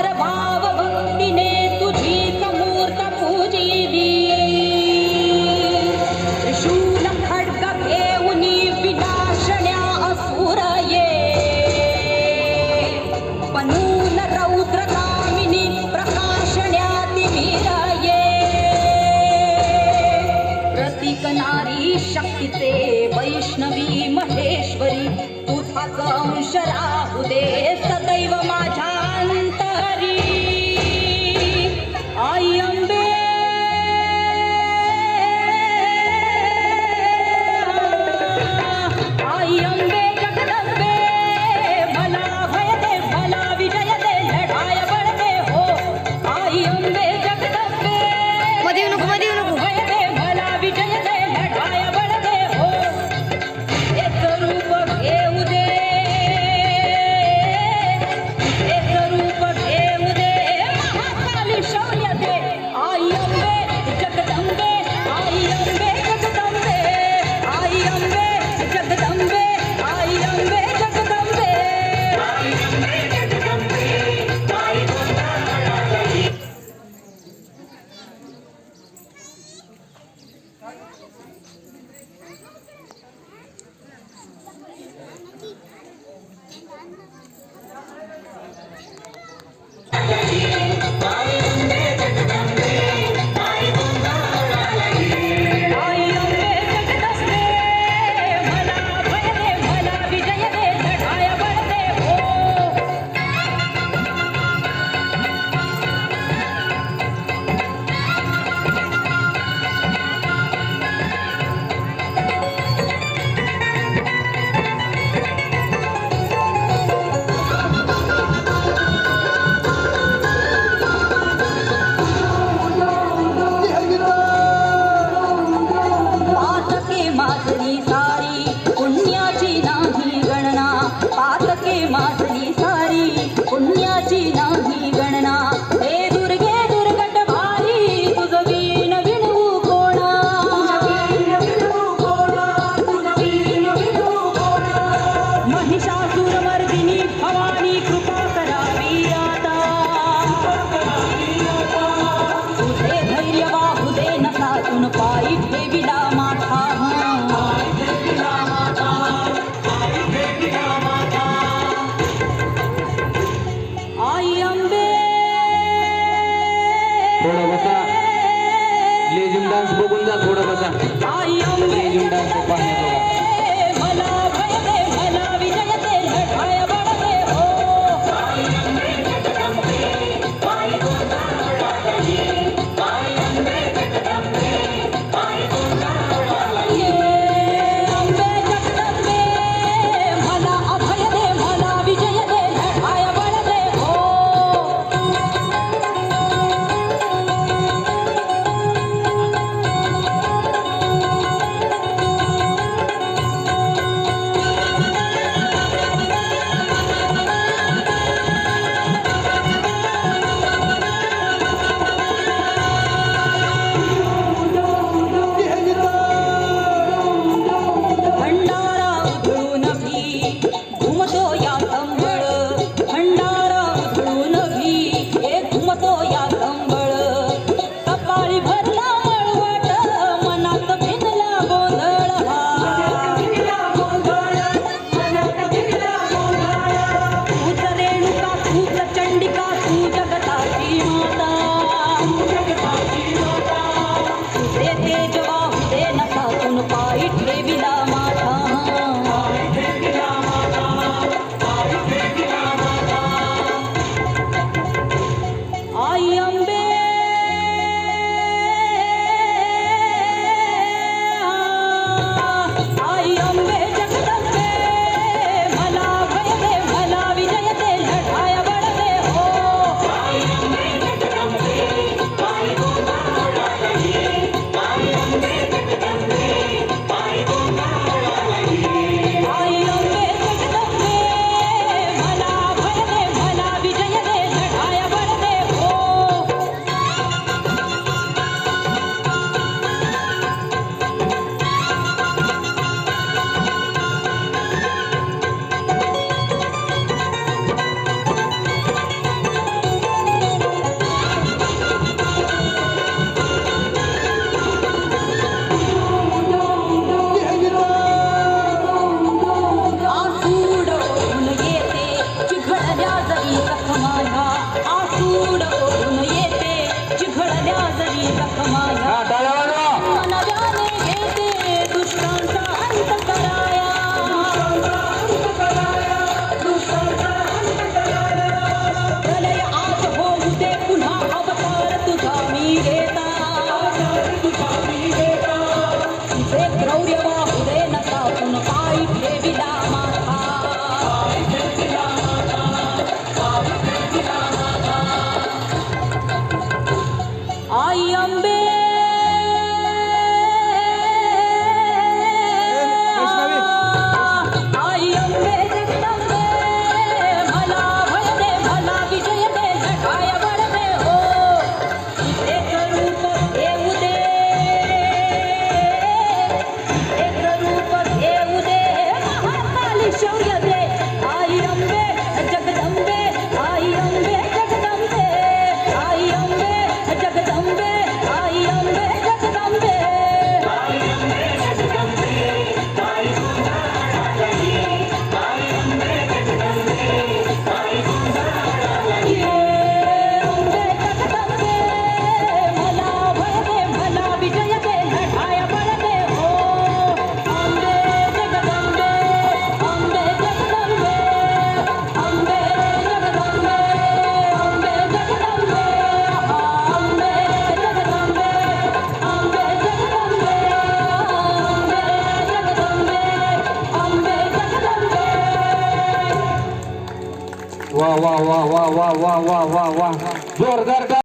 सादर भाव भक्तीने तुझीच मूर्त पूजिली. त्रिशूल खड्ग घेऊनी विनाशण्या असुर ये. बनून रौद्रगामिनी प्रकाशण्या तिमिर ये. प्रतीक नारी शक्तीचे वैष्णवी महेश्वरी तुझाच अंश राहू दे सदैव माझ्या अंतरी. आई अंबे आई अंबे जगदंबे मला भय दे मला विजय दे लढाय बळ दे हो. आई अंबे जगदंबे मध्ये नको भय दे मला विजय दे लढाय बळ दे हो. एक रूप घेऊ दे एक रूप घेऊ दे महाकाली शौर्य दे. आई अंबे जगदंबे आई अंबे जगदंबे आई अंबे जगदंबे आई अंबे जगदंबे. आई अंबे जगदंबे मला भय दे मला विजय दे लढाय बळ दे हो. पातके माजली सारी पुण्याची नाही गणना. पातके माजली सारी पुण्याची नाही गणना. हे दुर्गे दुर्गट भारी तुझ वीण विणवू कोणा. महिषासुरमर्दिनी भवानी कृपा करावी आता. तुझे धैर्य वाहू दे नसातून पायी ठेविला माथा. आई अंबे थोडं बसा. लेझिम डान्स बघून जा. थोडं बसा. आई अंबे लेझिम डान्स पाहण्यात बघा. मला भय दे मला विजय दे लढाय बळ दे हो. ये अंबे जगदंबे मला अभय दे मला विजय दे लढाय बळ दे हो. भंडारा उधळून भी घुमतो या कंबळ. भंडारा उधळून भी हे घुमतो या कंबळ. कपाळी भरला मळवट मनात भिनला गोंधळ हा. तूच रेणुका तूच चंडिका तू जगताची माता. तुझे तेज वाहू दे नसातून पायी ठेविला माथा. आई अंबे आई अंबे जगदंबे मला भय दे मला विजय दे लढाय बळ दे हो. सूड ओढून येते चिघळल्या जरी जखमाया हा टाळ्या वाजवा. नव्याने घेते दुष्टांचा अंत कराया प्रलय आज होऊ दे पुन्हा अवतार तुझा मी घेता तुझे क्रौर्य वाहू दे नका पुन पायी ठेविला माथा आई अंबे आई अंबे जगदंबे मला भय दे मला विजय दे लढाय बळ दे हो एक रूप येऊ दे एक रूप येऊ दे महाकाली शौर्य दे आई अंबे जगदंबे आई अंबे जगदंबे आई अंबे जगदंबे आई अंबे जगदंबे ये अंबे जगदंबे मला भय दे मला विजय दे लढाय बळ दे हो अंबे जगदंबे अंबे जगदंबे अंबे जगदंबे अंबे जगदंबे अंबे जगदंबे अंबे जगदंबे अंबे जगदंबे वा वा वा वा वा वा वा वा वा जोरदार